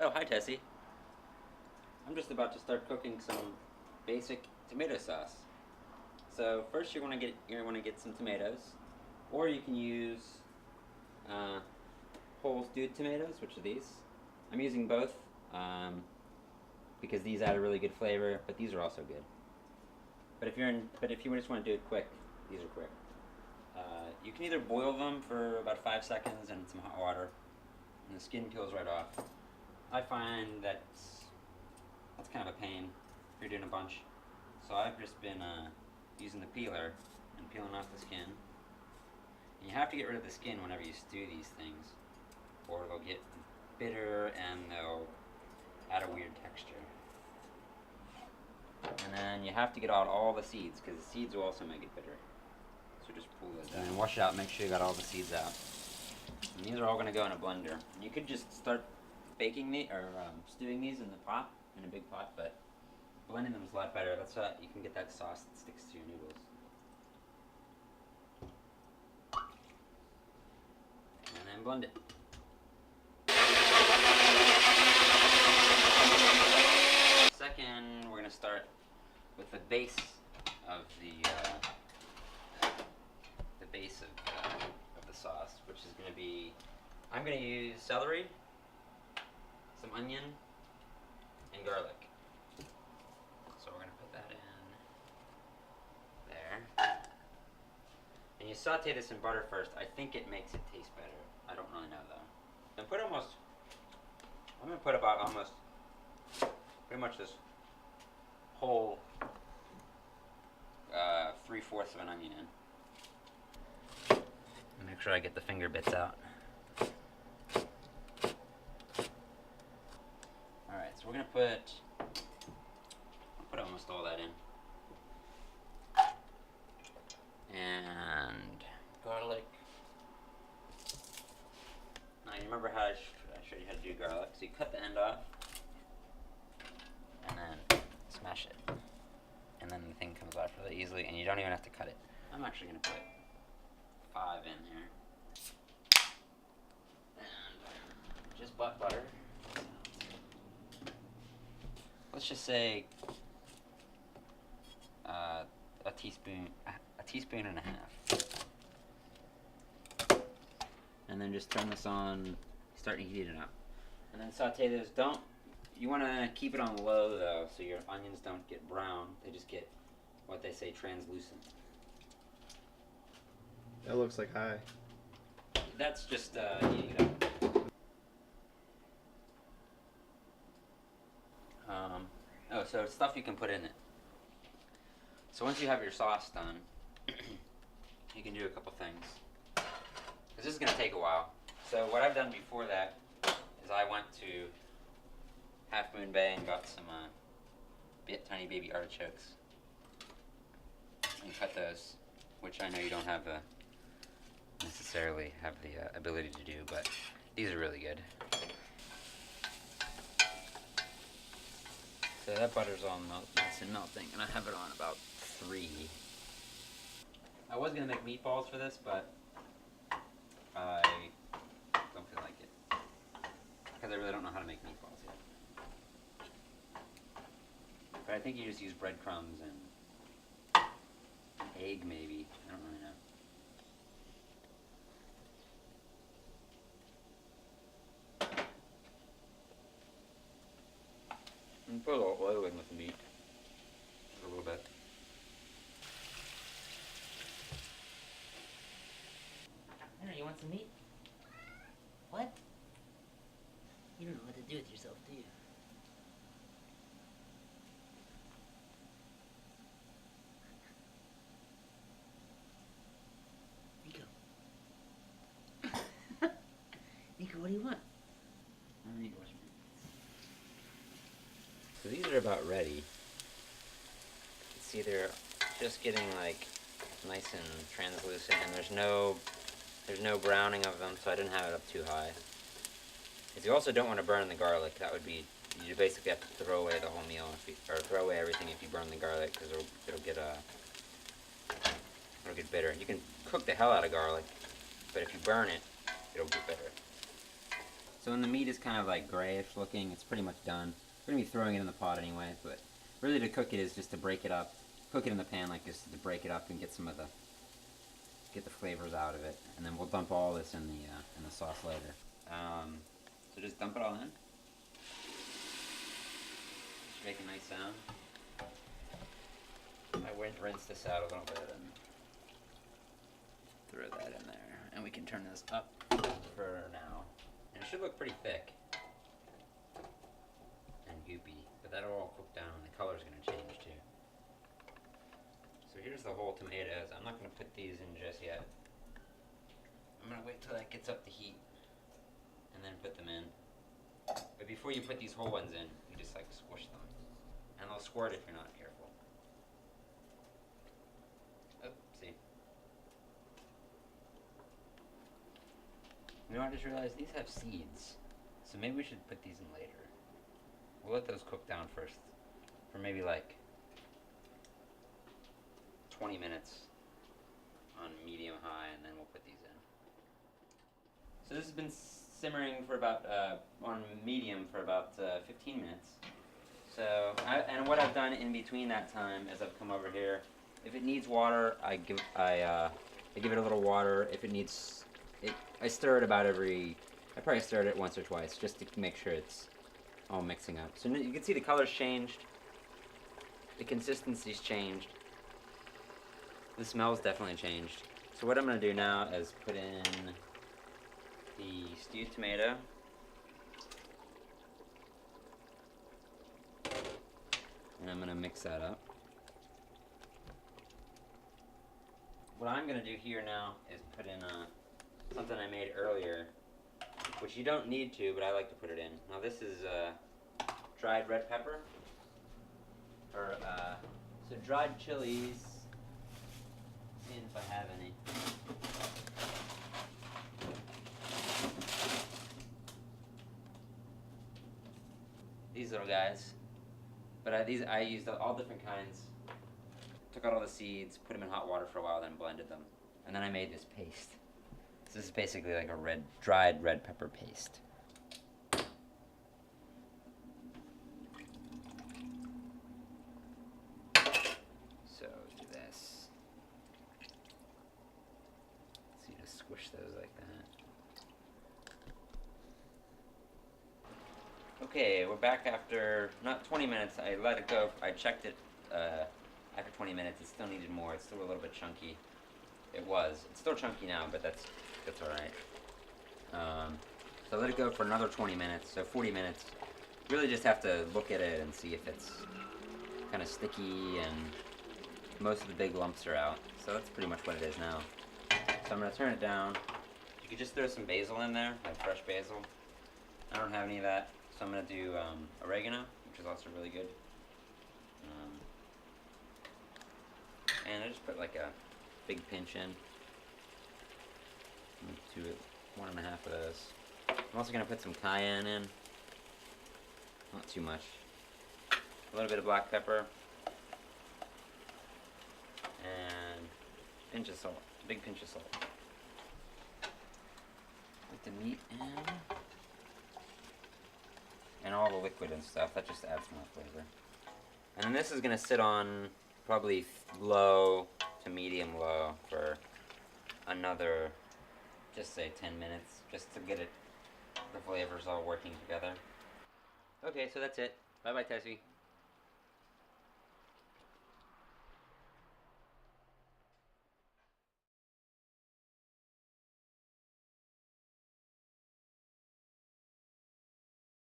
Oh, hi Tessie. I'm just about to start cooking some basic tomato sauce. So first you're gonna get some tomatoes, or you can use uh, whole stewed tomatoes, which are these. I'm using both because these add a really good flavor, but these are also good. But if you just want to do it quick, these are quick. You can either boil them for about 5 seconds in some hot water, and the skin peels right off. I find that's kind of a pain if you're doing a bunch. So I've just been using the peeler and peeling off the skin. And you have to get rid of the skin whenever you stew these things, or they'll get bitter and they'll add a weird texture. And then you have to get out all the seeds, because the seeds will also make it bitter. So just pull those out and wash it out. Make sure you got all the seeds out. And these are all going to go in a blender. And you could just start baking these or stewing these in the pot, in a big pot, but blending them is a lot better. That's how you can get that sauce that sticks to your noodles. And then blend it. Second, we're going to start with the base of the sauce, which is going to be, I'm going to use celery, some onion, and garlic. So we're going to put that in there. And you saute this in butter first. I think it makes it taste better. I don't really know though. And I'm going to put about almost, pretty much this whole 3/4 of an onion in. Make sure I get the finger bits out. Alright, so we're going to put almost all that in. And garlic. Now you remember how I showed you how to do garlic. So you cut the end off and then smash it. And then the thing comes off really easily and you don't even have to cut it. I'm actually going to put 5 in here. And just butter. Let's just say a teaspoon and a half. And then just turn this on, start heating it up. And then saute those. You want to keep it on low though, so your onions don't get brown. They just get what they say translucent. That looks like high. That's just heating it up. So stuff you can put in it. So once you have your sauce done, you can do a couple things. Because this is going to take a while. So what I've done before that is I went to Half Moon Bay and got some tiny baby artichokes. And cut those, which I know you don't have necessarily have the ability to do, but these are really good. So that butter's all nice and melting, and I have it on about 3. I was going to make meatballs for this, but I don't feel like it. Because I really don't know how to make meatballs yet. But I think you just use breadcrumbs and egg maybe. I don't really know. And put a little oil in with the meat. A little bit. Henry, you want some meat? What? You don't know what to do with yourself, do you? Nico. Nico, what do you want? I need to wash my hands. So these are about ready. See, they're just getting like nice and translucent, and there's no browning of them, so I didn't have it up too high. Because you also don't want to burn the garlic. That would be, you basically have to throw away the whole meal, or throw away everything if you burn the garlic, because it'll get bitter. You can cook the hell out of garlic, but if you burn it, it'll get bitter. So when the meat is kind of like grayish looking, it's pretty much done. We're gonna be throwing it in the pot anyway, but really to cook it is just to break it up. Cook it in the pan like this to break it up and get get the flavors out of it, and then we'll dump all this in the sauce later. So just dump it all in. Just make a nice sound. I rinse this out a little bit and throw that in there, and we can turn this up for now. And it should look pretty thick and goopy, but that'll all cook down. The color's gonna change too. So here's the whole tomatoes. I'm not gonna put these in just yet. I'm gonna wait till that gets up to heat and then put them in. But before you put these whole ones in, you just like squish them. And they'll squirt if you're not careful. Oh, see. You know, I just realized these have seeds. So maybe we should put these in later. We'll let those cook down first for maybe like 20 minutes on medium high, and then we'll put these in. So this has been simmering for about on medium for about 15 minutes. So and what I've done in between that time is I've come over here. If it needs water, I give it a little water. If it needs it, I stir it about every. I probably stirred it once or twice just to make sure it's all mixing up. So you can see the color's changed. The consistency's changed. The smell's definitely changed. So what I'm going to do now is put in the stewed tomato. And I'm going to mix that up. What I'm going to do here now is put in something I made earlier, which you don't need to, but I like to put it in. Now this is dried red pepper, or so dried chilies, seeing if I have any. These little guys, but I used all different kinds. Took out all the seeds, put them in hot water for a while, then blended them, and then I made this paste. So this is basically like a dried red pepper paste. So do this. So you just squish those like that. Okay, we're back after not 20 minutes. I let it go. I checked it after 20 minutes. It still needed more. It's still a little bit chunky. It was. It's still chunky now, but that's all right. So I let it go for another 20 minutes, so 40 minutes. Really just have to look at it and see if it's kind of sticky and most of the big lumps are out. So that's pretty much what it is now. So I'm going to turn it down. You could just throw some basil in there, like fresh basil. I don't have any of that, so I'm going to do oregano, which is also really good. And I just put like a big pinch in. To 1.5 of those. I'm also going to put some cayenne in. Not too much. A little bit of black pepper. And a pinch of salt. A big pinch of salt. Put the meat in. And all the liquid and stuff. That just adds more flavor. And then this is going to sit on probably low to medium low for another, just say 10 minutes, just to get the flavors all working together. Okay, so that's it. Bye bye, Tessie.